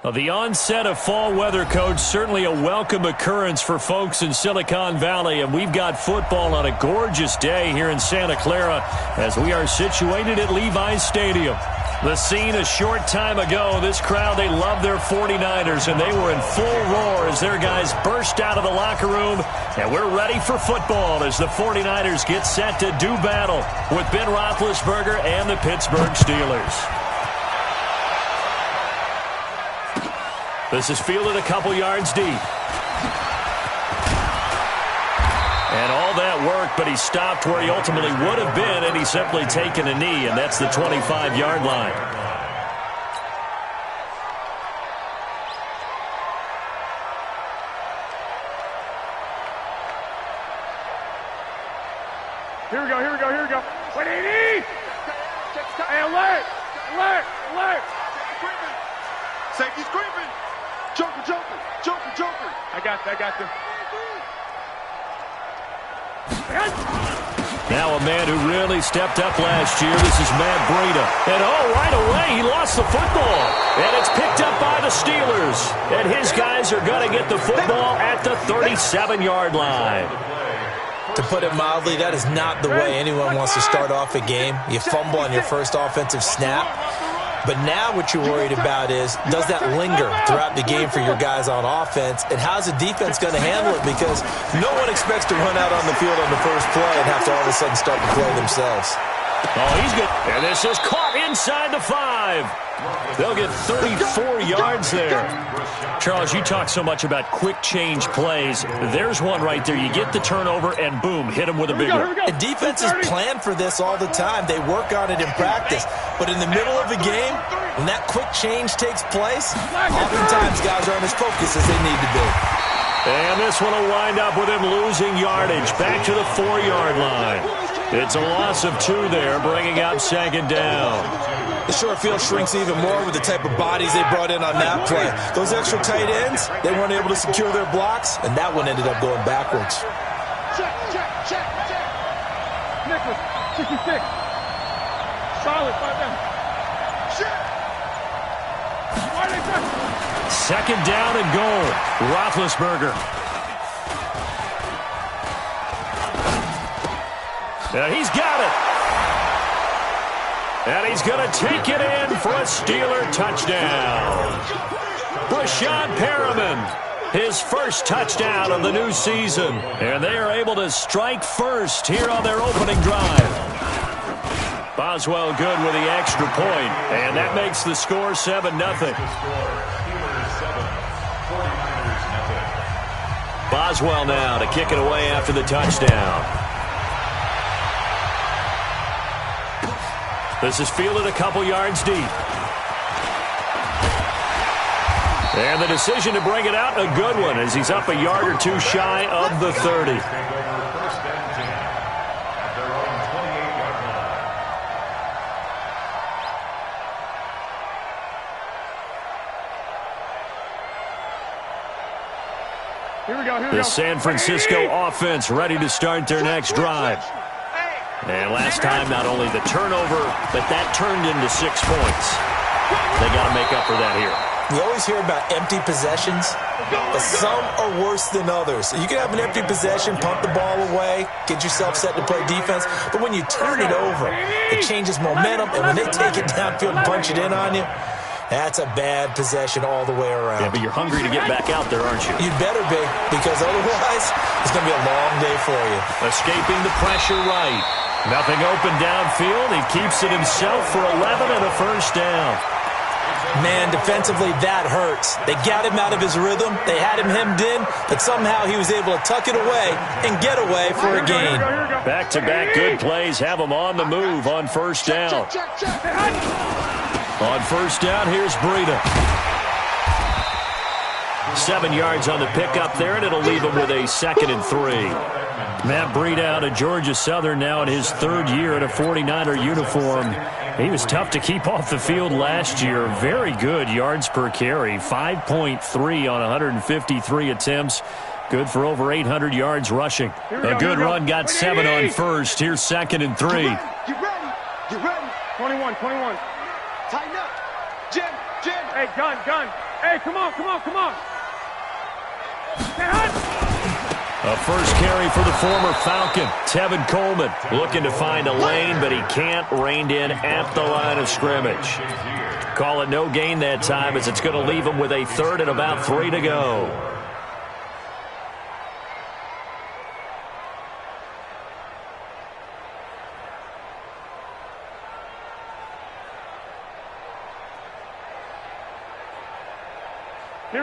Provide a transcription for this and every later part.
Well, the onset of fall weather, Coach, certainly a welcome occurrence for folks in Silicon Valley, and we've got football on a gorgeous day here in Santa Clara as we are situated at Levi's Stadium. The scene a short time ago, this crowd, they love their 49ers, and they were in full roar as their guys burst out of the locker room, and we're ready for football as the 49ers get set to do battle with Ben Roethlisberger and the Pittsburgh Steelers. This is fielded a couple yards deep. And all that work, but he stopped where he ultimately would have been, and he's simply taken a knee, and that's the 25-yard line. Here we go, here we go, here we go. What do you need? Hey, alert! Alert! Alert! Safety's creeping! Joker, Joker! Joker, Joker! I got them. Now a man who really stepped up last year. This is Matt Breida. And right away, he lost the football. And it's picked up by the Steelers. And his guys are going to get the football at the 37-yard line. To put it mildly, that is not the way anyone wants to start off a game. You fumble on your first offensive snap. But now what you're worried about is, does that linger throughout the game for your guys on offense? And how's the defense going to handle it? Because no one expects to run out on the field on the first play and have to all of a sudden start to play themselves. Oh, he's good. And this is caught inside the 5. They'll get 34 yards there. Charles, you talk so much about quick change plays. There's one right there. You get the turnover, and boom, hit him with a big one. The defenses plan for this all the time. They work on it in practice. But in the middle of a game, when that quick change takes place, oftentimes guys aren't as focused as they need to be. And this one will wind up with him losing yardage. Back to the 4-yard line. It's a loss of 2 there, bringing up second down. The short field shrinks even more with the type of bodies they brought in on that play. Those extra tight ends, they weren't able to secure their blocks, and that one ended up going backwards. Check. Nicholas, 66. Solid, 5 down. Second down and goal. Roethlisberger. Yeah, he's got it. And he's going to take it in for a Steeler touchdown. Brashad Perriman, his first touchdown of the new season. And they are able to strike first here on their opening drive. Boswell good with the extra point, and that makes the score 7-0. Boswell now to kick it away after the touchdown. This is fielded a couple yards deep. And the decision to bring it out, a good one, as he's up a yard or 2 shy of the 30. Here we go. The San Francisco offense ready to start their next drive. And last time, not only the turnover, but that turned into 6 points. They got to make up for that here. We always hear about empty possessions, but some are worse than others. You can have an empty possession, punt the ball away, get yourself set to play defense, but when you turn it over, it changes momentum, and when they take it downfield and punch it in on you, that's a bad possession all the way around. Yeah, but you're hungry to get back out there, aren't you? You'd better be, because otherwise, it's going to be a long day for you. Escaping the pressure right. Nothing open downfield. He keeps it himself for 11 and a first down. Man, defensively, that hurts. They got him out of his rhythm. They had him hemmed in, but somehow he was able to tuck it away and get away for a gain. Back-to-back good plays have him on the move on first down. On first down, here's Breida. 7 yards on the pickup there, and it'll leave him with a 2nd and 3. Matt Breida out of Georgia Southern now in his 3rd year in a 49er uniform. He was tough to keep off the field last year. Very good yards per carry. 5.3 on 153 attempts. Good for over 800 yards rushing. A good run, got 7 on first. Here's 2nd and 3. You ready? 21. Tighten up. Jim. Hey, gun. Hey, come on. A first carry for the former Falcon, Tevin Coleman, looking to find a lane, but he can't, reined in at the line of scrimmage. Call it no gain that time, as it's going to leave him with a third and about 3 to go.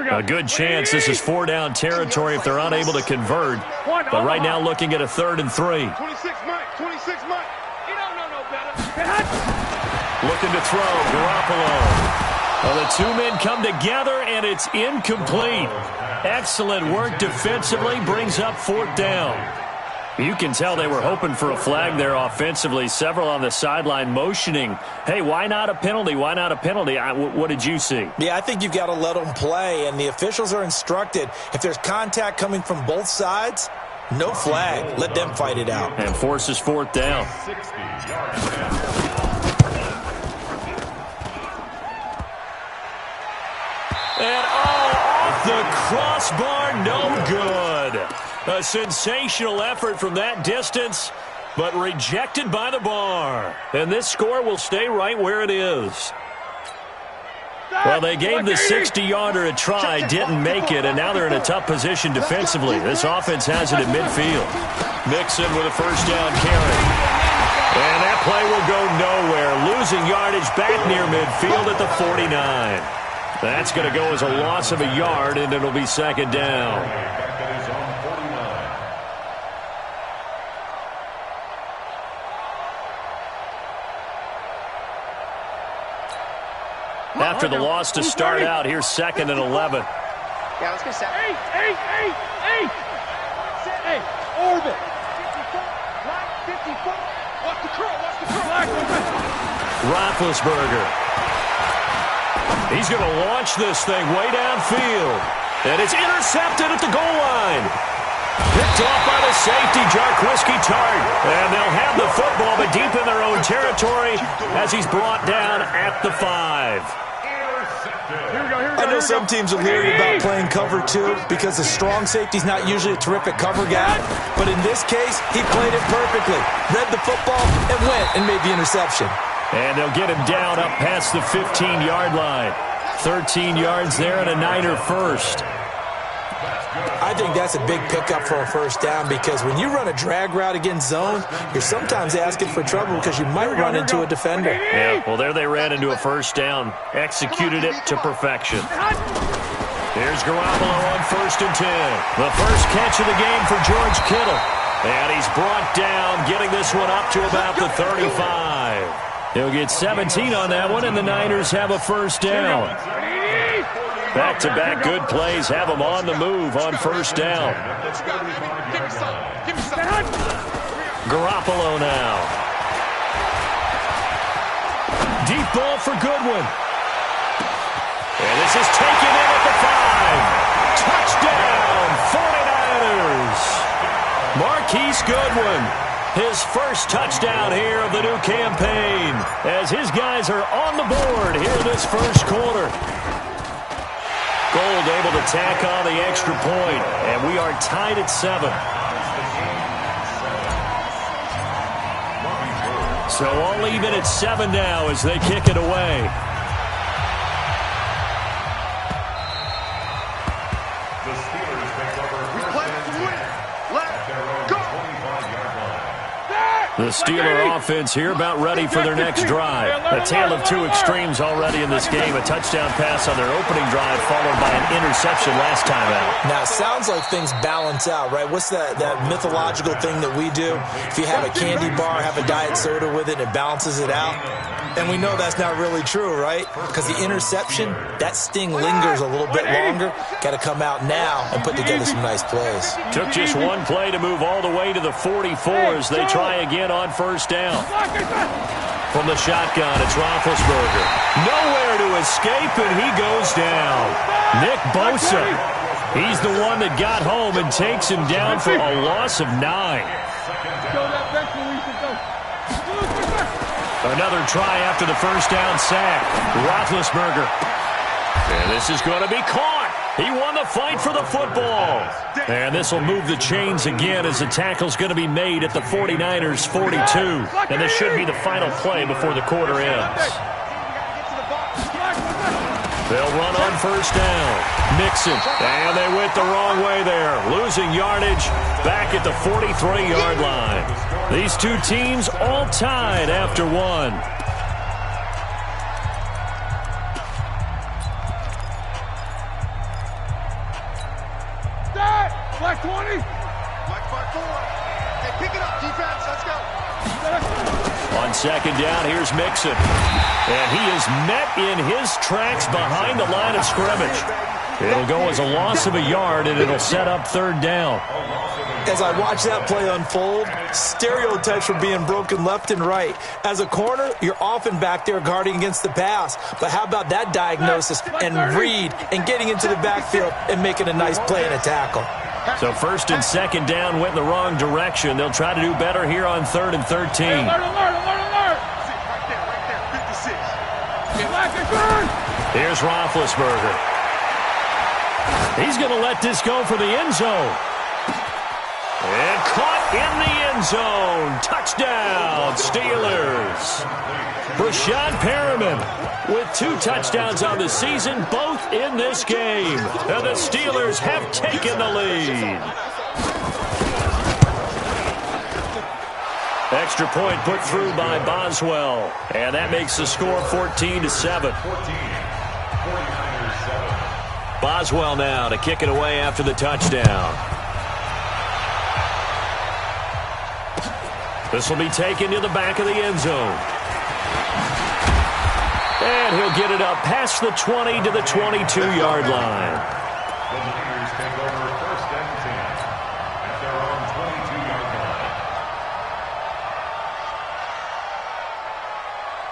A good chance this is 4-down territory if they're unable to convert. But right now looking at a 3rd and 3. 26 Mike. You don't know no better. Looking to throw, Garoppolo. Well, the two men come together, and it's incomplete. Excellent work defensively, brings up 4th down. You can tell they were hoping for a flag there offensively. Several on the sideline motioning, hey, why not a penalty? Why not a penalty? What did you see? Yeah, I think you've got to let them play, and the officials are instructed. If there's contact coming from both sides, no flag. Let them fight it out. And forces 4th down. And off the crossbar, no good. A sensational effort from that distance, but rejected by the bar. And this score will stay right where it is. Well, they gave the 60-yarder a try, didn't make it, and now they're in a tough position defensively. This offense has it at midfield. Mixon with a first down carry. And that play will go nowhere. Losing yardage back near midfield at the 49. That's going to go as a loss of a yard, and it'll be 2nd down. After the loss to start out, here's 2nd and 11. Yeah, let's go 7. Hey! Orbit! 54! Watch the curl! Roethlisberger. He's going to launch this thing way downfield. And it's intercepted at the goal line. Picked off by the safety, Jarquiski Tart. And they'll have the football, but deep in their own territory as he's brought down at the 5. I know some teams are leery about playing cover 2 because the strong safety's not usually a terrific cover guy. But in this case, he played it perfectly. Read the football and went and made the interception. And they'll get him down up past the 15-yard line. 13 yards there and a Niner first. I think that's a big pickup for a first down because when you run a drag route against zone, you're sometimes asking for trouble because you might run into a defender. Yeah, well, there they ran into a first down. Executed it to perfection. Here's Garoppolo on 1st and 10. The first catch of the game for George Kittle. And he's brought down, getting this one up to about the 35. He'll get 17 on that one, and the Niners have a first down. Back-to-back good plays have them on the move on first down. Garoppolo now. Deep ball for Goodwin. And this is taken in at the 5. Touchdown, 49ers. Marquise Goodwin. His first touchdown here of the new campaign as his guys are on the board here in this first quarter. Gold able to tack on the extra point, and we are tied at 7. So all even at 7 now as they kick it away. The Steeler offense here about ready for their next drive. A tale of two extremes already in this game. A touchdown pass on their opening drive followed by an interception last time out. Now, it sounds like things balance out, right? What's that mythological thing that we do? If you have a candy bar, have a diet soda with it, it balances it out. And we know that's not really true, right? Because the interception, that sting lingers a little bit longer. Got to come out now and put together some nice plays. Took just one play to move all the way to the 44 as they try again on first down. From the shotgun, it's Roethlisberger. Nowhere to escape, and he goes down. Nick Bosa. He's the one that got home and takes him down for a loss of 9. Another try after the first down sack. Roethlisberger. And this is going to be caught. He won the fight for the football. And this will move the chains again as the tackle's going to be made at the 49ers 42. And this should be the final play before the quarter ends. They'll run on first down. Mixon. And they went the wrong way there. Losing yardage back at the 43-yard line. These two teams all tied after one. Black 20. Black 4. Hey, pick it up, defense. Let's go. On second down, here's Mixon. And he is met in his tracks behind the line of scrimmage. It'll go as a loss of a yard, and it'll set up third down. As I watch that play unfold, stereotypes were being broken left and right. As a corner, you're often back there guarding against the pass. But how about that diagnosis and read and getting into the backfield and making a nice play and a tackle? So first and second down went in the wrong direction. They'll try to do better here on 3rd and 13. Alert. Right there, 56. Here's Roethlisberger. He's going to let this go for the end zone. And caught in the end zone. Touchdown, Steelers. Brashad Perriman with 2 touchdowns on the season, both in this game. And the Steelers have taken the lead. Extra point put through by Boswell. And that makes the score 14-7. Boswell now to kick it away after the touchdown. This will be taken to the back of the end zone. And he'll get it up past the 20 to the 22-yard line. The Niners take over 1st and 10 at their own 22-yard line.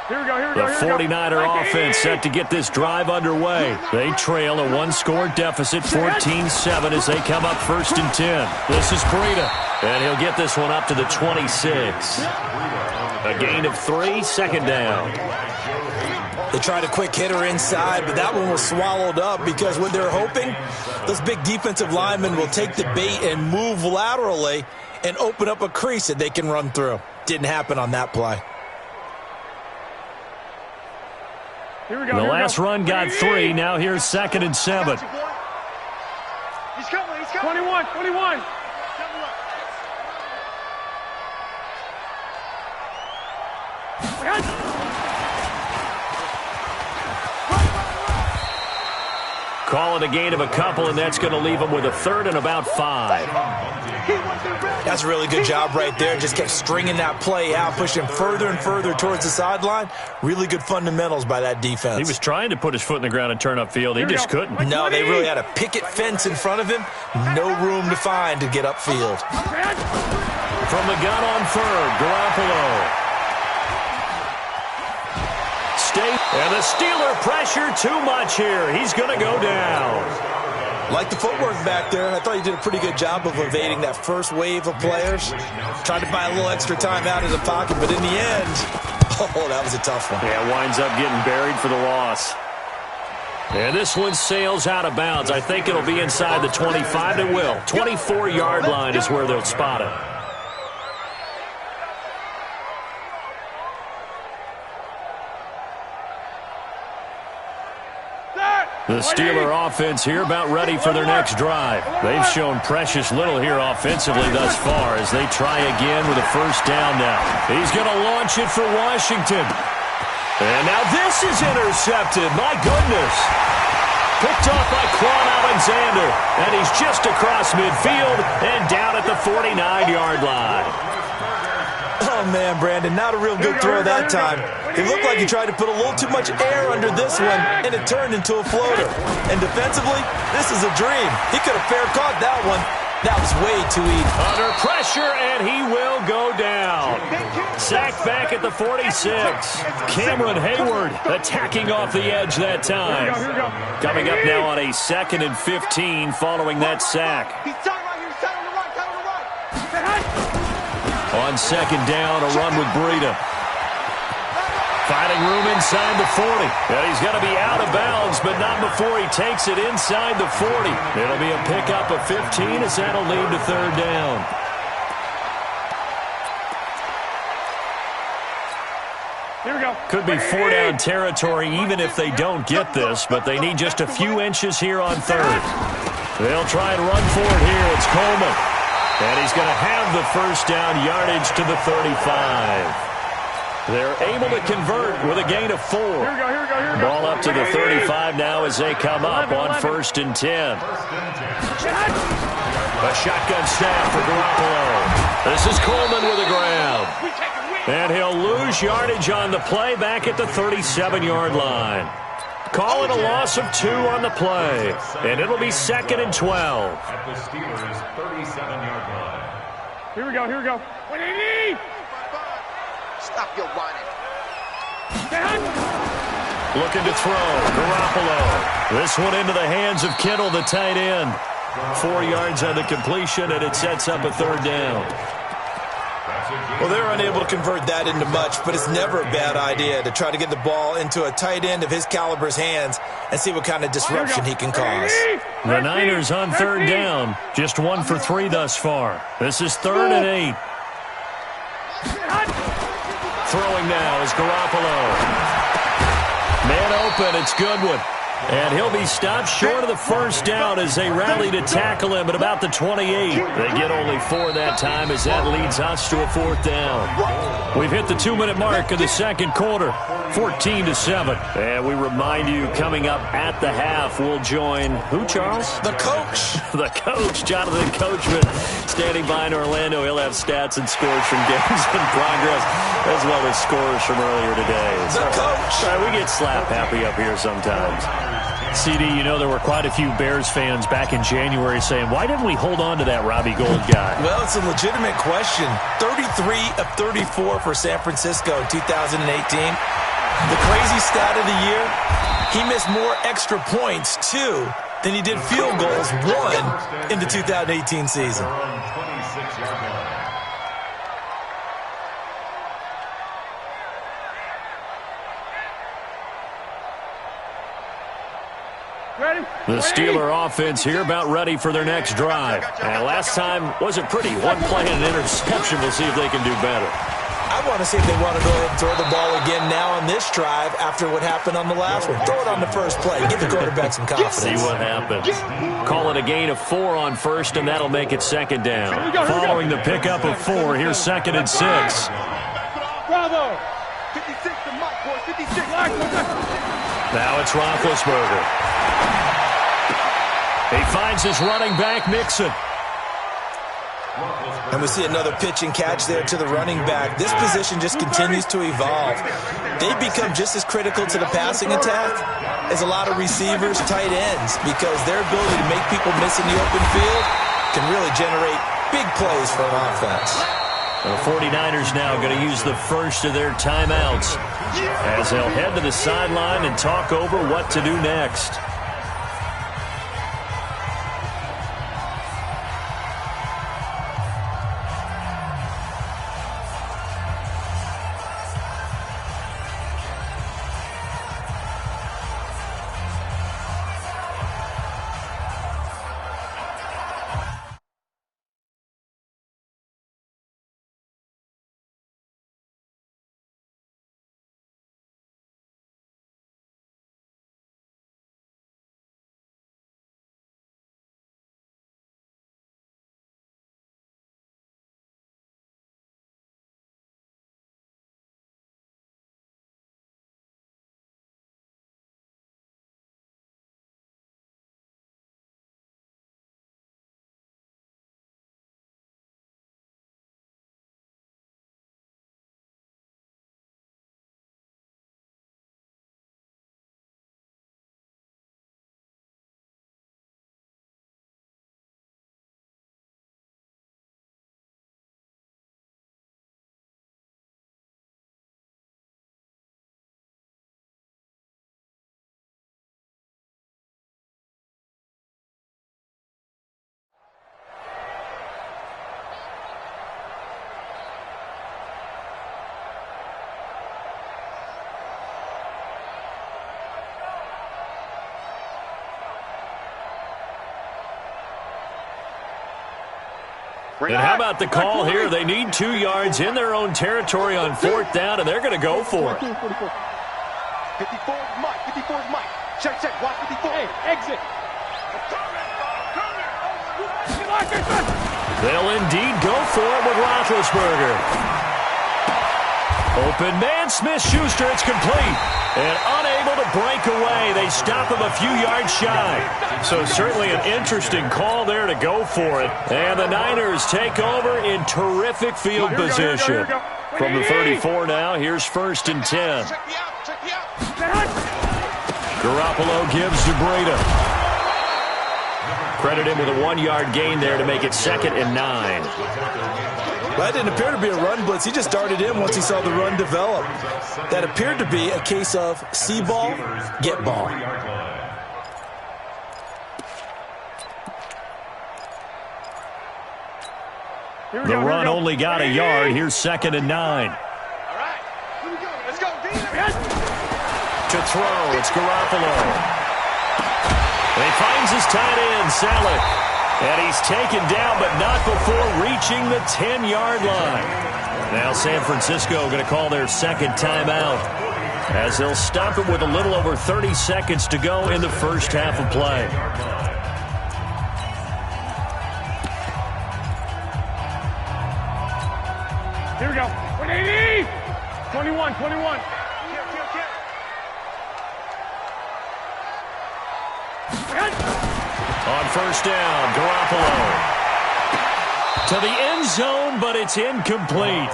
Here we go. The 49er offense set to get this drive underway. They trail a 1-score deficit, 14-7, as they come up 1st and 10. This is Breida, and he'll get this one up to the 26. A gain of 3, second down. They tried a quick hitter inside, but that one was swallowed up because what they're hoping, those big defensive linemen will take the bait and move laterally and open up a crease that they can run through. Didn't happen on that play. Here we go. The last run got 3. Now here's 2nd and 7. He's coming. 21. Call it a gain of a couple, and that's going to leave them with a 3rd and about 5. That's a really good job right there. Just kept stringing that play out, pushing further and further towards the sideline. Really good fundamentals by that defense. He was trying to put his foot in the ground and turn upfield. He just couldn't. No, they really had a picket fence in front of him. No room to find to get upfield. From the gun on 3rd, Garoppolo. And the Steeler pressure too much here. He's going to go down. Like the footwork back there. I thought he did a pretty good job of evading that first wave of players. Tried to buy a little extra time out of the pocket, but in the end, oh, that was a tough one. Yeah, winds up getting buried for the loss. And this one sails out of bounds. I think it'll be inside the 25. It will. 24-yard line is where they'll spot it. The Steeler offense here about ready for their next drive. They've shown precious little here offensively thus far as they try again with a 1st down now. He's going to launch it for Washington. And now this is intercepted. My goodness. Picked off by Quan Alexander. And he's just across midfield and down at the 49-yard line. Oh, man, Brandon, not a real good throw that time. It looked like he tried to put a little too much air under this one, and it turned into a floater. And defensively, this is a dream. He could have fair caught that one. That was way too easy. Under pressure, and he will go down. Sacked back at the 46. Cameron Hayward attacking off the edge that time. Coming up now on a 2nd and 15 following that sack. On 2nd down, a run with Breida. Finding room inside the 40. And he's going to be out of bounds, but not before he takes it inside the 40. It'll be a pickup of 15 as that'll lead to third down. Here we go. Could be four-down territory even if they don't get this, but they need just a few inches here on third. They'll try and run for it here. It's Coleman. And he's going to have the first down yardage to the 35. They're able to convert with a gain of 4. Here we go, here we go, here we go. Ball up to the 35 now as they come up on 1st and 10. A shotgun snap for Garoppolo. This is Coleman with the ground. And he'll lose yardage on the play back at the 37-yard line. Call it a loss of 2 on the play. And it'll be 2nd and 12. At the Steelers' 37-yard line. Here we go, here we go. 180! Stop your whining. Looking to throw. Garoppolo. This one into the hands of Kittle, the tight end. 4 yards on the completion, and it sets up a third down. Well, they're unable to convert that into much, but it's never a bad idea to try to get the ball into a tight end of his caliber's hands and see what kind of disruption he can cause. The Niners on third down. Just 1 for 3 thus far. This is 3rd and 8. Throwing now is Garoppolo. Man open, it's Goodwin. And he'll be stopped short of the first down as they rally to tackle him at about the 28. They get only 4 that time as that leads us to a 4th down. We've hit the 2-minute mark of the second quarter, 14-7. And we remind you, coming up at the half, we'll join who, Charles? The coach. The coach, Jonathan Coachman, standing by in Orlando. He'll have stats and scores from games in progress, as well as scores from earlier today. The coach. All right, we get slap happy up here sometimes. CD, you know there were quite a few Bears fans back in January saying, why didn't we hold on to that Robbie Gould guy? Well, it's a legitimate question. 33 of 34 for San Francisco in 2018. The crazy stat of the year, he missed more extra points, 2, than he did field goals, 1, in the 2018 season. Ready? The Steeler offense here about ready for their next drive. And last time wasn't pretty. 1 play and an interception. We'll see if they can do better. I want to see if they want to go ahead and throw the ball again now on this drive after what happened on the last one. Throw it on the first play. Give the quarterback some confidence. See what happens. Call it a gain of 4 on first, and that'll make it 2nd down. Following the pickup of 4, here's 2nd and 6. Bravo! 56 to Mike, boy. 56. Now it's Roethlisberger. He finds his running back, Mixon. And we see another pitch and catch there to the running back. This position just continues to evolve. They become just as critical to the passing attack as a lot of receivers, tight ends, because their ability to make people miss in the open field can really generate big plays for an offense. The 49ers now going to use the first of their timeouts as they'll head to the sideline and talk over what to do next. And how about the call here? They need 2 yards in their own territory on 4th down, and they're going to go for it. 54 is Mike. 54 is Mike. Check, check. Watch 54. Hey, exit. They'll indeed go for it with Roethlisberger. Open man, Smith-Schuster, it's complete. And unable to break away. They stop him a few yards shy. So certainly an interesting call there to go for it. And the Niners take over in terrific field position. From the 34 now, here's 1st and 10. Garoppolo gives to Breida. Credit him with a 1-yard gain there to make it 2nd and 9. Well, that didn't appear to be a run blitz. He just darted in once he saw the run develop. That appeared to be a case of see ball, get ball. The run only got a yard. Here's 2nd and 9. All right. Here we go. Let's go. To throw, it's Garoppolo. He finds his tight end, Salek. And he's taken down, but not before reaching the 10-yard line. Now San Francisco going to call their 2nd timeout, as they'll stop it with a little over 30 seconds to go in the first half of play. Here we go. 180! 21. On 1st down, Garoppolo. To the end zone, but it's incomplete.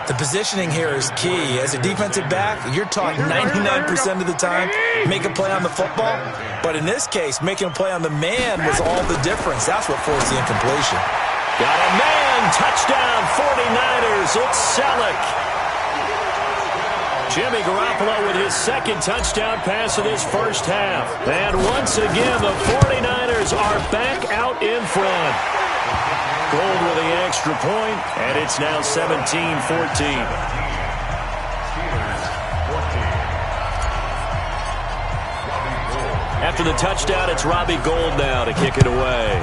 The positioning here is key. As a defensive back, you're taught 99% of the time, make a play on the football. But in this case, making a play on the man was all the difference. That's what forced the incompletion. Got a man. Touchdown, 49ers. It's Salek. Jimmy Garoppolo with his 2nd touchdown pass of this first half. And once again, the 49ers are back out in front. Gold with the extra point, and it's now 17-14. After the touchdown, it's Robbie Gould now to kick it away.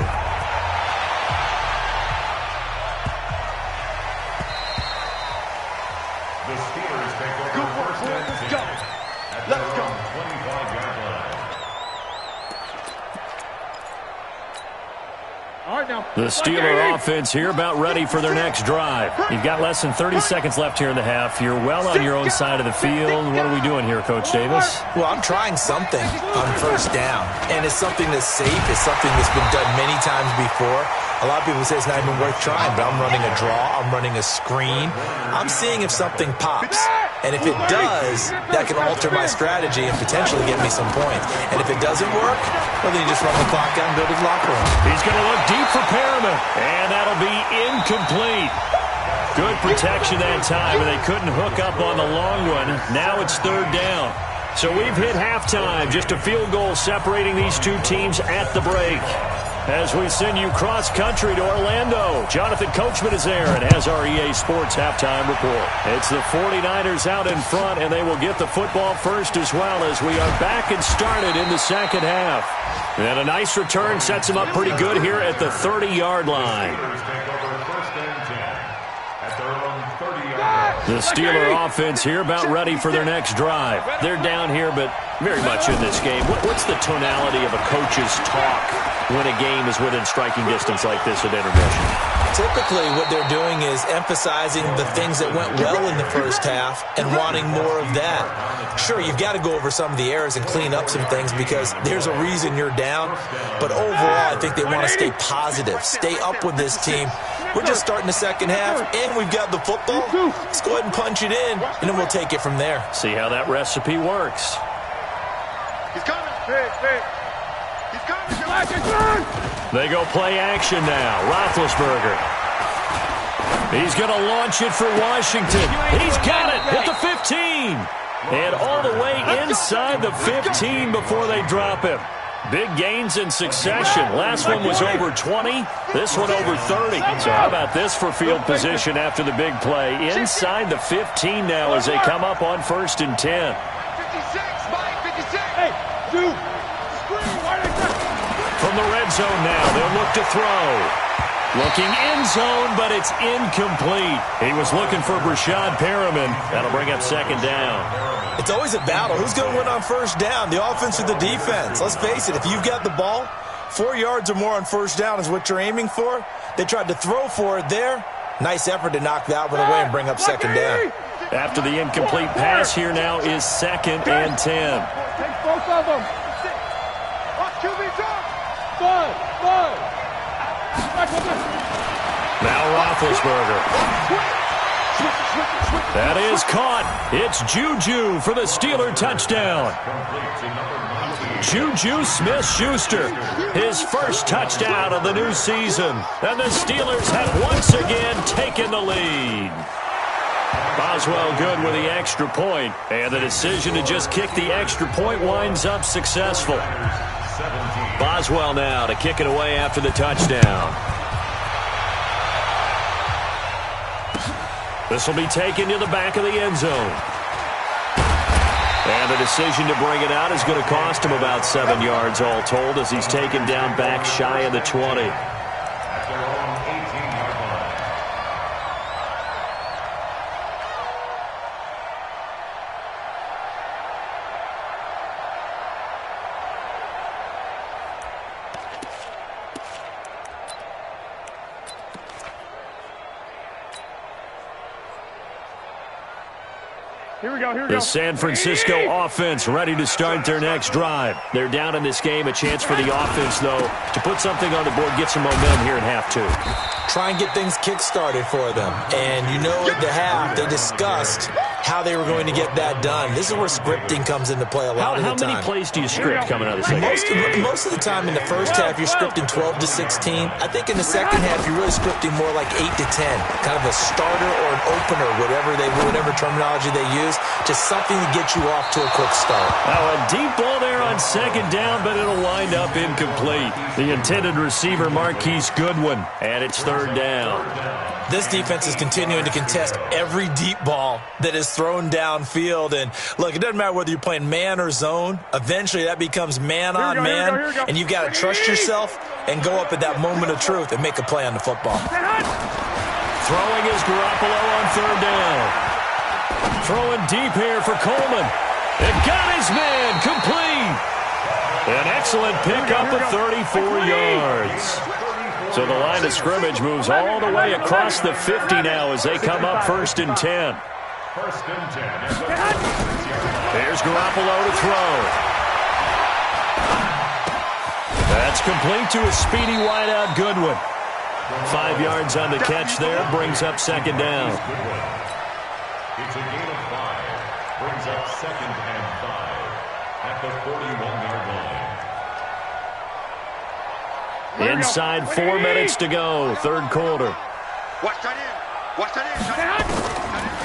The Steeler offense here about ready for their next drive. You've got less than 30 seconds left here in the half. You're well on your own side of the field. What are we doing here, Coach Davis? Well, I'm trying something on 1st down, and it's something that's safe. It's something that's been done many times before. A lot of people say it's not even worth trying, but I'm running a draw. I'm running a screen. I'm seeing if something pops. And if it does, that can alter my strategy and potentially get me some points. And if it doesn't work, well, then you just run the clock out and go to the locker room. He's going to look deep for Perriman, and that'll be incomplete. Good protection that time, and they couldn't hook up on the long one. Now it's 3rd down. So we've hit halftime. Just a field goal separating these two teams at the break. As we send you cross-country to Orlando, Jonathan Coachman is there and has our EA Sports halftime report. It's the 49ers out in front, and they will get the football first as well as we are back and started in the 2nd half. And a nice return sets them up pretty good here at the 30-yard line. The Steeler offense here about ready for their next drive. They're down here, but very much in this game. What's the tonality of a coach's talk when a game is within striking distance like this at intermission? Typically, what they're doing is emphasizing the things that went well in the first half and wanting more of that. Sure, you've got to go over some of the errors and clean up some things because there's a reason you're down. But overall, I think they want to stay positive, stay up with this team. We're just starting the 2nd half, and we've got the football. Let's go ahead and punch it in, and then we'll take it from there. See how that recipe works. He's coming. Hey. He's coming. They go play action now. Roethlisberger. He's going to launch it for Washington. He's got it at the 15. And all the way inside the 15 before they drop him. Big gains in succession. Last one was over 20. This one over 30. So how about this for field position after the big play? Inside the 15 now as they come up on 1st and 10. 56, Mike, 56. Hey, dude. From the red zone now, they'll look to throw. Looking end zone, but it's incomplete. He was looking for Brashad Perriman. That'll bring up second down. It's always a battle. Who's going to win on first down, the offense or the defense? Let's face it, if you've got the ball, 4 yards or more on first down is what you're aiming for. They tried to throw for it there. Nice effort to knock that one away and bring up second down. After the incomplete pass, here now is 2nd and 10. Take both of them. Now Roethlisberger. That is caught. It's Juju for the Steeler touchdown. Juju Smith-Schuster, his first touchdown of the new season. And the Steelers have once again taken the lead. Boswell good with the extra point, and the decision to just kick the extra point winds up successful. Boswell now to kick it away after the touchdown. This will be taken to the back of the end zone. And the decision to bring it out is going to cost him about 7 yards all told as he's taken down back shy of the 20. Here we go. The San Francisco offense ready to start their next drive. They're down in this game. A chance for the offense, though, to put something on the board, get some momentum here in half two. Try and get things kick-started for them. And you know at the half, they discussed how they were going to get that done. This is where scripting comes into play a lot of the time. How many plays do you script coming out of the second? Most of the time in the first half, you're scripting 12 to 16. I think in the second half, you're really scripting more like 8 to 10. Kind of a starter or an opener, whatever terminology they use. Just something to get you off to a quick start. Now a deep ball there on second down, but it'll wind up incomplete. The intended receiver, Marquise Goodwin, and it's third down. This defense is continuing to contest every deep ball that is thrown downfield. And, look, it doesn't matter whether you're playing man or zone. Eventually, that becomes man-on-man, and you've got to trust yourself and go up at that moment of truth and make a play on the football. Throwing is Garoppolo on third down. Throwing deep here for Coleman. It got his man complete. An excellent pickup of 34 yards. So the line of scrimmage moves all the way across the 50 now as they come up 1st and 10. There's Garoppolo to throw. That's complete to a speedy wideout Goodwin. 5 yards on the catch there, brings up second down. It's a gain of 5. Brings up 2nd and 5 at the 41-yard line. Inside 4 minutes to go, third quarter.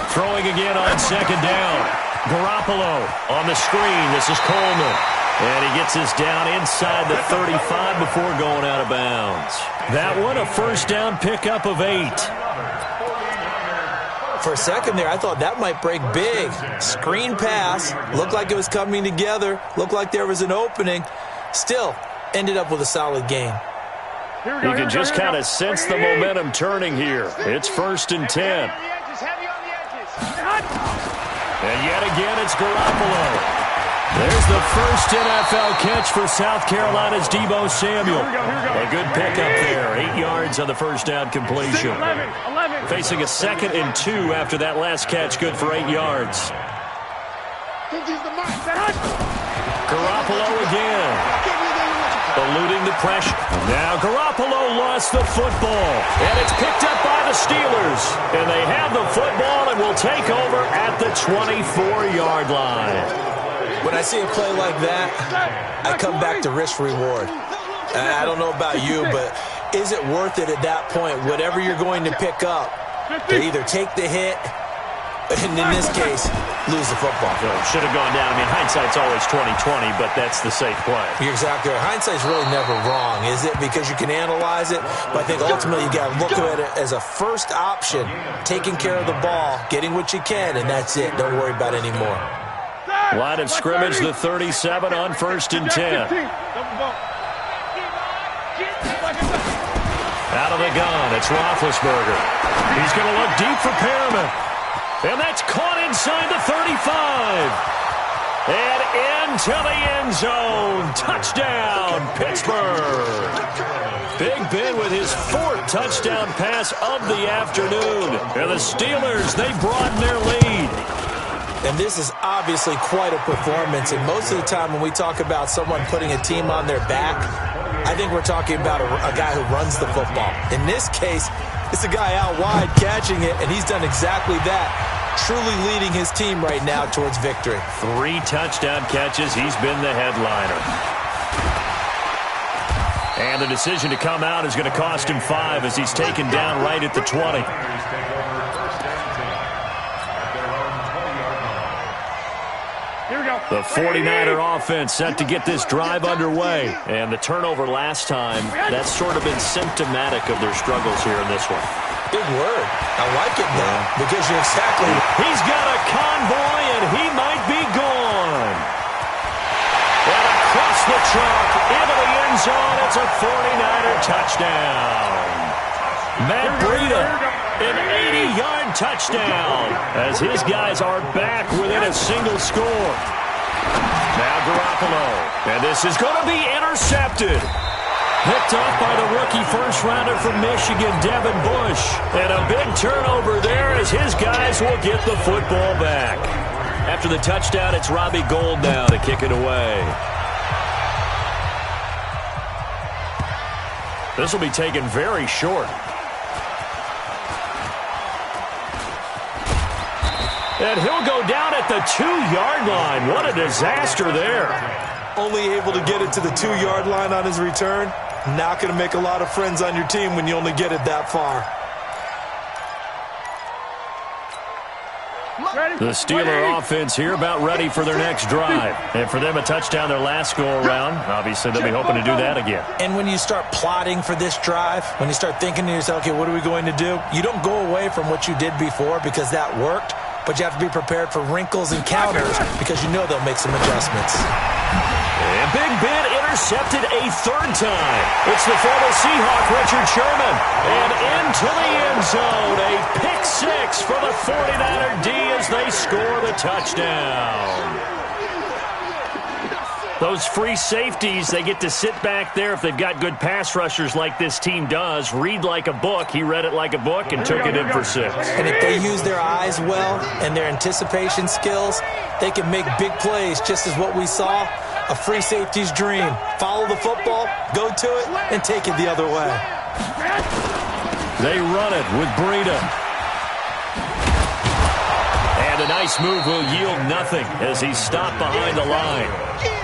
Throwing again on second down. Garoppolo on the screen. This is Coleman. And he gets this down inside the 35 before going out of bounds. That one, a first down pickup of 8. For a second there, I thought that might break big. Screen pass. Looked like it was coming together. Looked like there was an opening. Still, ended up with a solid game. You can just kind of sense the momentum turning here. It's 1st and 10. And yet again, it's Garoppolo. There's the first NFL catch for South Carolina's Deebo Samuel. A good pickup there. 8 yards on the first down completion. Facing a 2nd and 2 after that last catch, good for 8 yards. Garoppolo again. Eluding the pressure. Now Garoppolo lost the football. And it's picked up by the Steelers. And they have the football and will take over at the 24-yard line. When I see a play like that, I come back to risk-reward. I don't know about you, but is it worth it at that point, whatever you're going to pick up, to either take the hit, and in this case, lose the football? Should have gone down. I mean, hindsight's always 20/20, but that's the safe play. You're exactly right. Hindsight's really never wrong, is it? Because you can analyze it, but I think ultimately you got to look at it as a first option, taking care of the ball, getting what you can, and that's it. Don't worry about it anymore. Line of scrimmage, the 37 on 1st and 10. Out of the gun, it's Roethlisberger. He's going to look deep for Perriman. And that's caught inside the 35. And into the end zone. Touchdown, Pittsburgh. Big Ben with his 4th touchdown pass of the afternoon. And the Steelers, they broaden their lead. And this is obviously quite a performance. And most of the time when we talk about someone putting a team on their back, I think we're talking about a guy who runs the football. In this case, it's a guy out wide catching it, and he's done exactly that, truly leading his team right now towards victory. 3 touchdown catches. He's been the headliner. And the decision to come out is going to cost him 5 as he's taken down right at the 20. The 49er offense set to get this drive underway. And the turnover last time, that's sort of been symptomatic of their struggles here in this one. Big word. I like it now because you're exactly... He's got a convoy, and he might be gone. And across the chalk, into the end zone, it's a 49er touchdown. Matt Breida, an 80-yard touchdown, as his guys are back within a single score. Now Garoppolo, and this is going to be intercepted. Picked off by the rookie first-rounder from Michigan, Devin Bush. And a big turnover there as his guys will get the football back. After the touchdown, it's Robbie Gould now to kick it away. This will be taken very short. And he'll go down at the 2-yard line. What a disaster there. Only able to get it to the 2-yard line on his return. Not going to make a lot of friends on your team when you only get it that far. The Steeler offense here about ready for their next drive. And for them, a touchdown their last go-around. Obviously, they'll be hoping to do that again. And when you start plotting for this drive, when you start thinking to yourself, okay, what are we going to do? You don't go away from what you did before because that worked. But you have to be prepared for wrinkles and counters because you know they'll make some adjustments. And Big Ben intercepted a 3rd time. It's the former Seahawk, Richard Sherman. And into the end zone, a pick-6 for the 49er D as they score the touchdown. Those free safeties, they get to sit back there if they've got good pass rushers like this team does. Read like a book. He read it like a book and took it in for 6. And if they use their eyes well and their anticipation skills, they can make big plays just as what we saw. A free safety's dream. Follow the football, go to it, and take it the other way. They run it with Breida. And a nice move will yield nothing as he's stopped behind the line.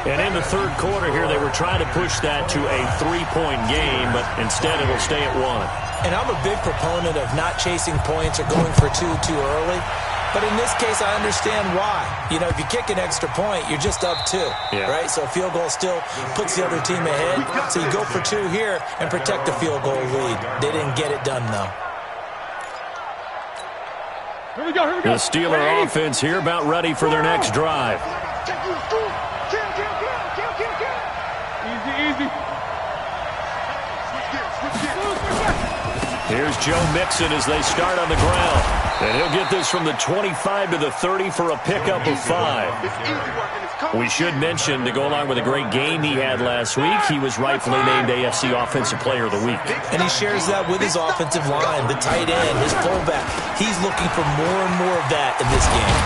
And in the 3rd quarter here, they were trying to push that to a 3-point game, but instead it'll stay at 1. And I'm a big proponent of not chasing points or going for 2 too early. But in this case, I understand why. You know, if you kick an extra point, you're just up 2, right? So a field goal still puts the other team ahead. So you go for 2 here and protect the field goal lead. They didn't get it done, though. Here we go. The Steeler offense here about ready for their next drive. Easy. Here's Joe Mixon as they start on the ground. And he'll get this from the 25 to the 30 for a pickup of 5. We should mention, to go along with a great game he had last week, he was rightfully named AFC Offensive Player of the Week. And he shares that with his offensive line, the tight end, his fullback. He's looking for more and more of that in this game.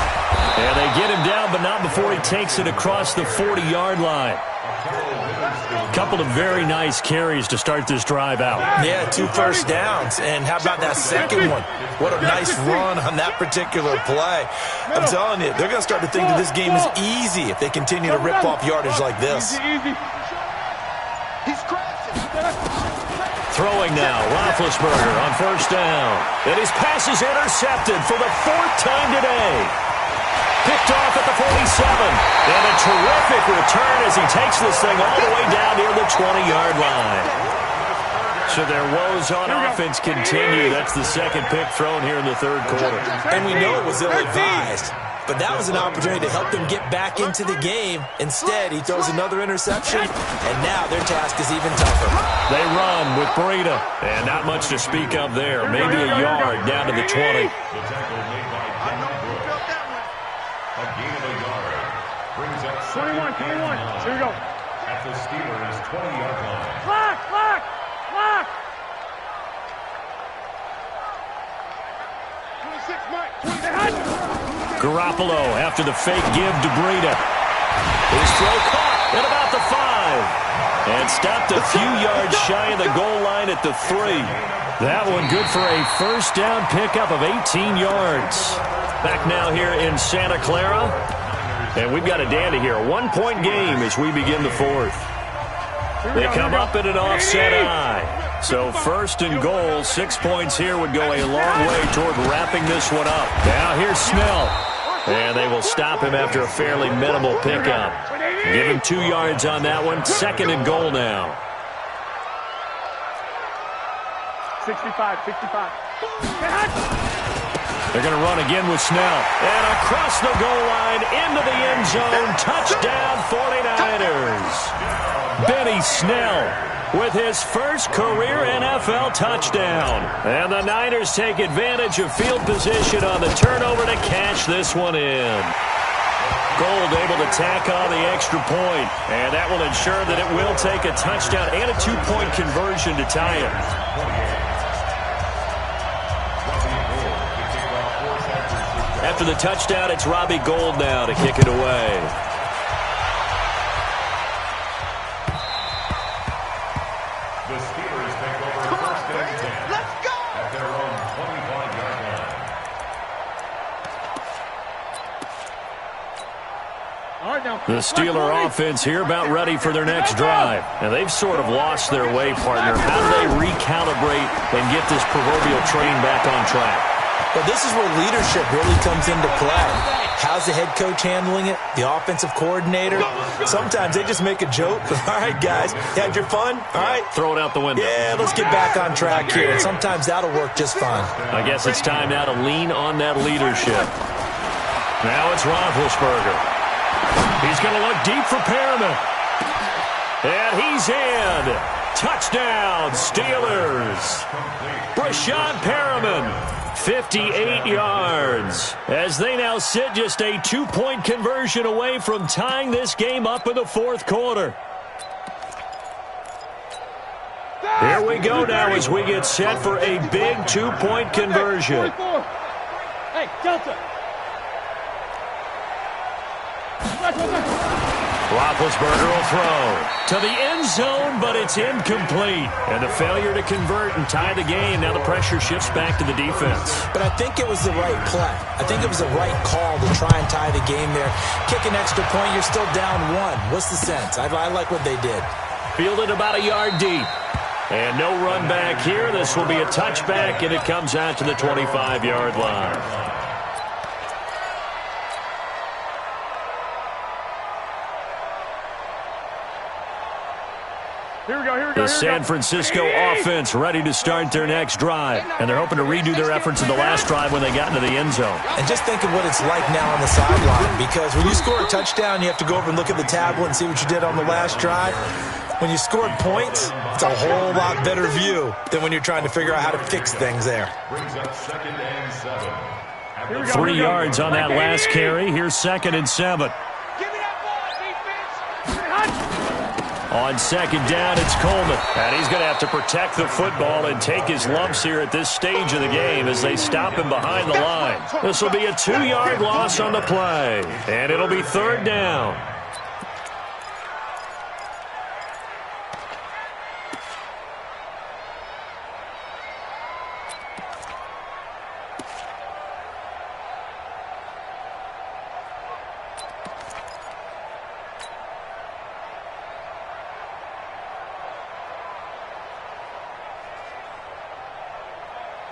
And they get him down, but not before he takes it across the 40-yard line. Couple of very nice carries to start this drive out. Yeah, 2 first downs. And how about that second one? What a nice run on that particular play. I'm telling you, they're going to start to think that this game is easy if they continue to rip off yardage like this. Throwing now, Roethlisberger on 1st down. And his pass is intercepted for the 4th time today. Picked off at the 47. And a terrific return as he takes this thing all the way down near the 20-yard line. So their woes on offense continue. That's the 2nd pick thrown here in the 3rd quarter. And we know it was ill-advised. but that was an opportunity to help them get back into the game. Instead, he throws another interception, and now their task is even tougher. They run with Breida, and not much to speak of there. Maybe a yard down to the 20. The tackle made by Denver Brooks. A gain of a yard. Brings up 21. Here we go. At the Steelers' 20-yard line. Clock. Garoppolo after the fake give to Breida. His throw caught at about the 5. And stopped a few yards shy of the goal line at the 3. That one good for a first down pickup of 18 yards. Back now here in Santa Clara. And we've got a dandy here. A 1-point game as we begin the 4th. They come up in an offset eye. So first and goal, 6 points here would go a long way toward wrapping this one up. Now here's Snell. And they will stop him after a fairly minimal pickup. Give him 2 yards on that one. Second and goal now. 65. They're going to run again with Snell. And across the goal line, into the end zone. Touchdown 49ers. Benny Snell with his first career NFL touchdown. And the Niners take advantage of field position on the turnover to cash this one in. Gold able to tack on the extra point. And that will ensure that it will take a touchdown and a 2-point conversion to tie it. After the touchdown, it's Robbie Gould now to kick it away. The Steelers take over first and 10. Let's go! At their own 25-yard line. The Steeler offense here about ready for their next drive. And they've sort of lost their way, partner. How do they recalibrate and get this proverbial train back on track? But this is where leadership really comes into play. How's the head coach handling it? The offensive coordinator? Sometimes they just make a joke. All right, guys, you had your fun? All right. Throw it out the window. Yeah, let's get back on track here. And sometimes that'll work just fine. I guess it's time now to lean on that leadership. Now it's Roethlisberger. He's going to look deep for Perriman. And he's in. Touchdown, Steelers. Brashad Perriman. 58 yards as they now sit just a 2-point conversion away from tying this game up in the 4th quarter. Here we go now as we get set for a big 2-point conversion. Hey, Delta. Roethlisberger will throw to the end zone, but it's incomplete. And the failure to convert and tie the game. Now the pressure shifts back to the defense. But I think it was the right play. I think it was the right call to try and tie the game there. Kick an extra point, you're still down 1. What's the sense? I like what they did. Fielded about a yard deep. And no run back here. This will be a touchback, and it comes out to the 25-yard line. Here we go. The San Francisco offense ready to start their next drive. And they're hoping to redo their efforts in the last drive when they got into the end zone. And just think of what it's like now on the sideline. Because when you score a touchdown, you have to go over and look at the tablet and see what you did on the last drive. When you scored points, it's a whole lot better view than when you're trying to figure out how to fix things there. Brings up 2nd and 7. 3 yards on that last carry. Here's 2nd and 7. On 2nd down, it's Coleman. And he's going to have to protect the football and take his lumps here at this stage of the game as they stop him behind the line. This will be a 2-yard loss on the play. And it'll be 3rd down.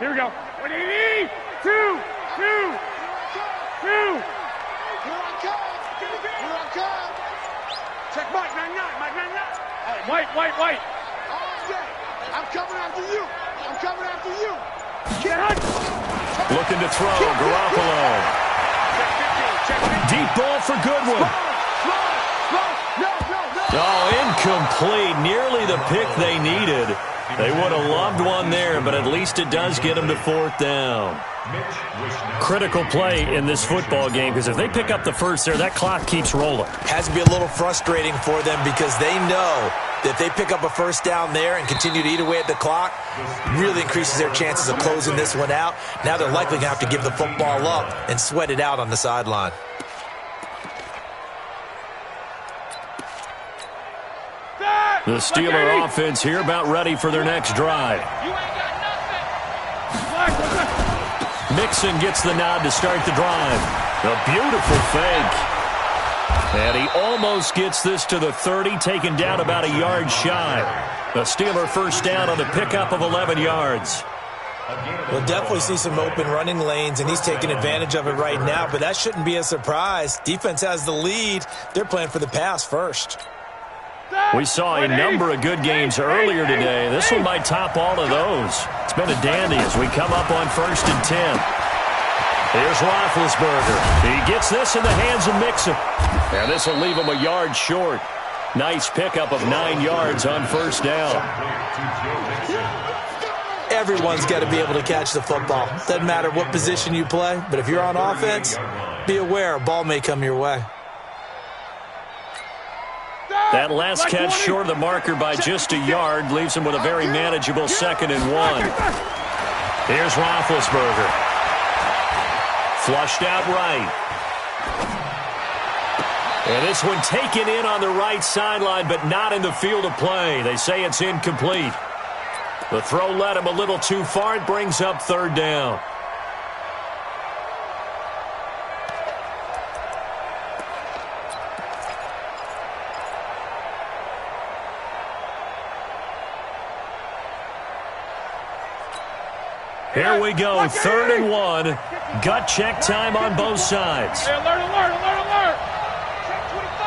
Here we go. 180. 2. Here I come. Check Mike 99. Hey, White. All day. I'm coming after you. Looking to throw, Garoppolo. Deep ball for Goodwin. Oh, incomplete. Nearly the pick they needed. They would have loved one there, but at least it does get them to 4th down. Critical play in this football game, because if they pick up the first there, that clock keeps rolling. Has to be a little frustrating for them because they know that if they pick up a first down there and continue to eat away at the clock, really increases their chances of closing this one out. Now they're likely going to have to give the football up and sweat it out on the sideline. The Steeler offense here about ready for their next drive. Mixon gets the nod to start the drive. A beautiful fake. And he almost gets this to the 30, taken down about a yard shy. The Steeler first down on the pickup of 11 yards. We'll definitely see some open running lanes, and he's taking advantage of it right now, but that shouldn't be a surprise. Defense has the lead. They're playing for the pass first. We saw a number of good games earlier today. This one might top all of those. It's been a dandy as we come up on 1st and 10. Here's Roethlisberger. He gets this in the hands of Mixon. And this will leave him a yard short. Nice pickup of 9 yards on first down. Everyone's got to be able to catch the football. Doesn't matter what position you play, but if you're on offense, be aware a ball may come your way. That last catch short of the marker by just a yard leaves him with a very manageable 2nd and 1. Here's Roethlisberger. Flushed out right. And this one taken in on the right sideline, but not in the field of play. They say it's incomplete. The throw led him a little too far. It brings up 3rd down. Here we go, 3rd and 1. Gut check time on both sides. Hey, alert, alert, alert, alert.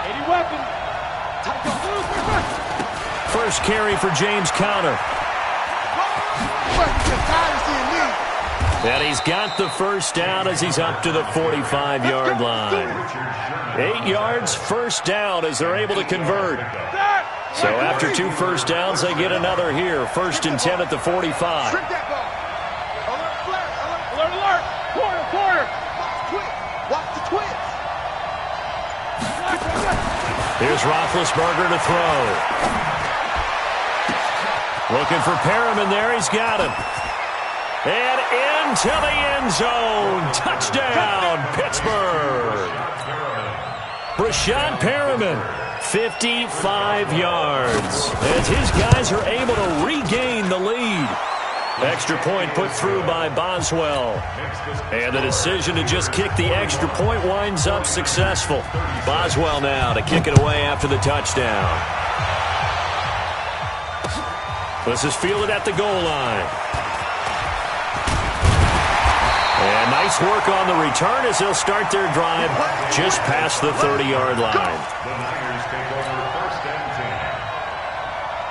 80 weapons. First carry for James Conner. And he's got the first down as he's up to the 45-yard line. 8 yards, first down as they're able to convert. So after 2 first downs, they get another here. 1st and 10 at the 45. Here's Roethlisberger to throw. Looking for Perriman there. He's got him. And into the end zone. Touchdown, Pittsburgh. Brashad Perriman, 55 yards. As his guys are able to regain the lead. Extra point put through by Boswell. And the decision to just kick the extra point winds up successful. Boswell now to kick it away after the touchdown. This is fielded at the goal line. And nice work on the return as they'll start their drive just past the 30-yard line.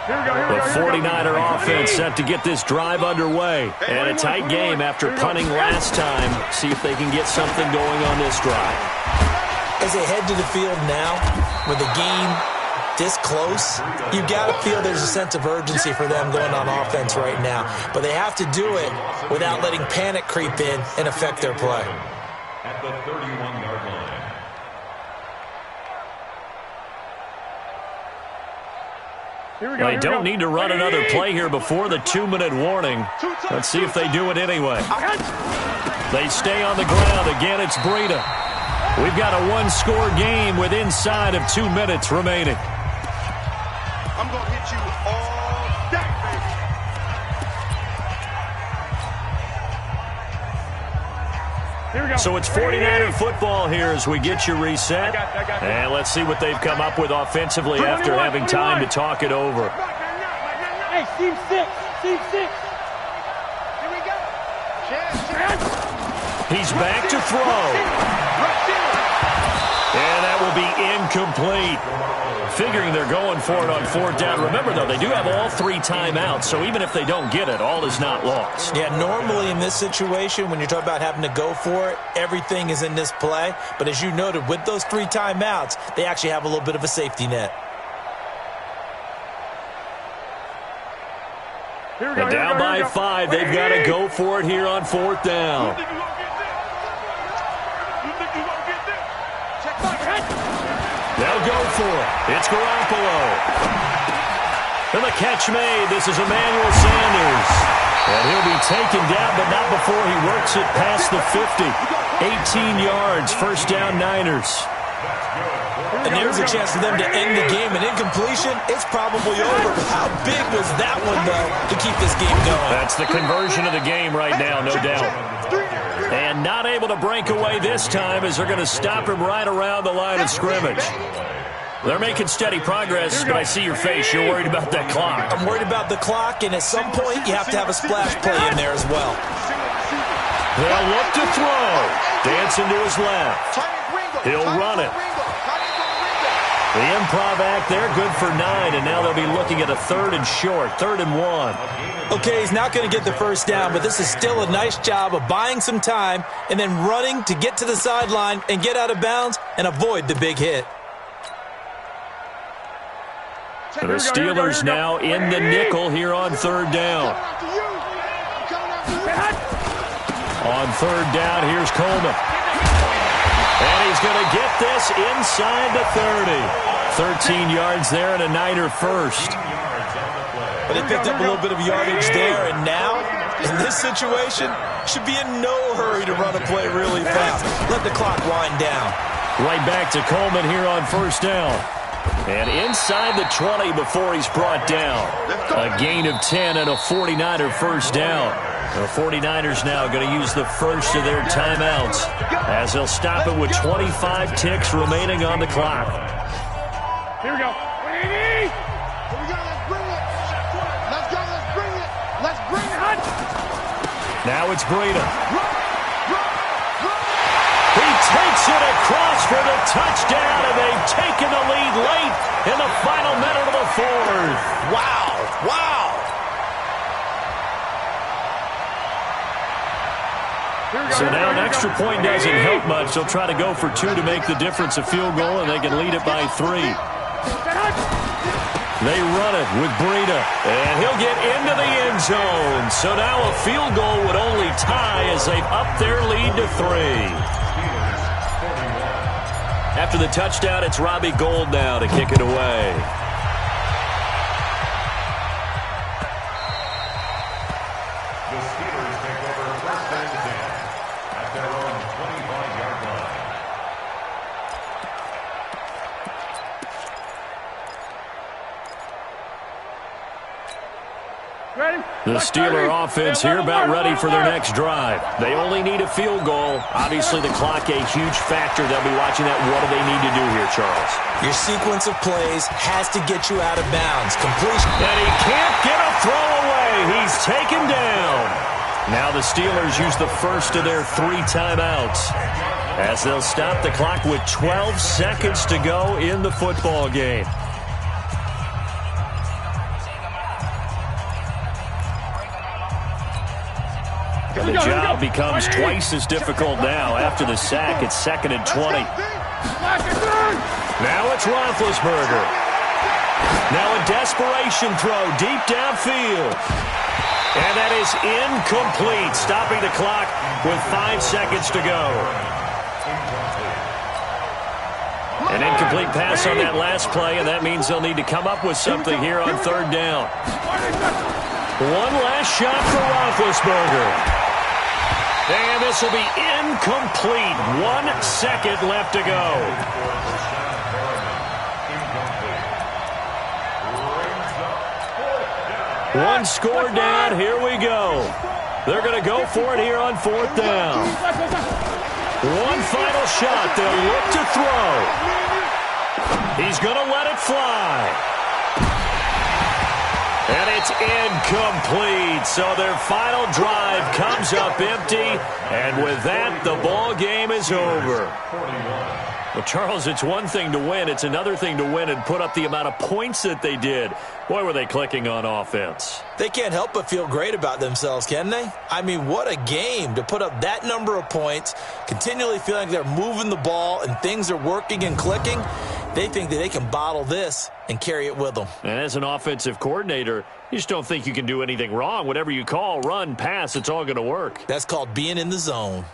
The 49er offense set to get this drive underway. And a tight game after punting last time. See if they can get something going on this drive. As they head to the field now, with the game this close, you've got to feel there's a sense of urgency for them going on offense right now. But they have to do it without letting panic creep in and affect their play. At the 31-yard line. They don't need to run another play here before the 2-minute warning. Let's see if they do it anyway. They stay on the ground. Again, it's Breida. We've got a one-score game with inside of 2 minutes remaining. I'm going to hit you all day, baby. Here we go. So it's 49er football here as we get you reset. And let's see what they've come up with offensively after having time to talk it over. Hey, team 6. Team 6. Here we go. He's back to throw. And that will be incomplete. Figuring they're going for it on fourth down. Remember, though, they do have all 3 timeouts, so even if they don't get it, all is not lost. Yeah, normally in this situation, when you're talking about having to go for it, everything is in this play. But as you noted, with those 3 timeouts, they actually have a little bit of a safety net. And down by 5, they've got to go for it here on fourth down. They'll go for it. It's Garoppolo. And the catch made. This is Emmanuel Sanders. And he'll be taken down, but not before he works it past the 50. 18 yards, first down Niners. And there's a chance for them to end the game. An incompletion, it's probably over. But how big was that one, though, to keep this game going? That's the conversion of the game right now, no doubt. And not able to break away this time as they're going to stop him right around the line of scrimmage. They're making steady progress, but I see your face. You're worried about that clock. I'm worried about the clock, and at some point, you have to have a splash play in there as well. They'll look to throw. Dancing to his left. He'll run it. The improv act there, good for 9, and now they'll be looking at a 3rd and short, 3rd and 1. Okay, he's not going to get the first down, but this is still a nice job of buying some time and then running to get to the sideline and get out of bounds and avoid the big hit. The Steelers now in the nickel here on 3rd down. On 3rd down, here's Coleman. And he's going to get this inside the 30. 13 yards there and a Niner first. But they picked up a little bit of yardage there, and now, in this situation, should be in no hurry to run a play really fast. Let the clock wind down. Right back to Coleman here on first down. And inside the 20 before he's brought down. A gain of 10 and a 49er first down. The 49ers now going to use the first of their timeouts as they'll stop it with 25 ticks remaining on the clock. Here we go. Here we go. Let's bring it. Let's go. Let's bring it. Let's bring it. Now it's Breida. He takes it across for the touchdown, and they've taken the lead late in the final minute of the 4th. Wow. Wow. So now an extra point doesn't help much. They'll try to go for 2 to make the difference a field goal, and they can lead it by 3. They run it with Breida, and he'll get into the end zone. So now a field goal would only tie as they've upped their lead to 3. After the touchdown, it's Robbie Gould now to kick it away. The Steeler offense here about ready for their next drive. They only need a field goal. Obviously, the clock a huge factor. They'll be watching that. What do they need to do here, Charles? Your sequence of plays has to get you out of bounds. Completion. And he can't get a throw away. He's taken down. Now the Steelers use the first of their 3 timeouts as they'll stop the clock with 12 seconds to go in the football game. And the job becomes twice as difficult now. After the sack, it's 2nd and 20. Now it's Roethlisberger. Now a desperation throw deep downfield. And that is incomplete, stopping the clock with 5 seconds to go. An incomplete pass on that last play, and that means they'll need to come up with something here on 3rd down. One last shot for Roethlisberger. And this will be incomplete. 1 second left to go. One score down. Here we go. They're going to go for it here on 4th down. One final shot. They'll look to throw. He's going to let it fly. And it's incomplete. So their final drive comes up empty. And with that, the ball game is over. Well, Charles, it's one thing to win. It's another thing to win and put up the amount of points that they did. Boy, were they clicking on offense. They can't help but feel great about themselves, can they? I mean, what a game to put up that number of points, continually feeling like they're moving the ball and things are working and clicking. They think that they can bottle this and carry it with them. And as an offensive coordinator, you just don't think you can do anything wrong. Whatever you call, run, pass, it's all going to work. That's called being in the zone.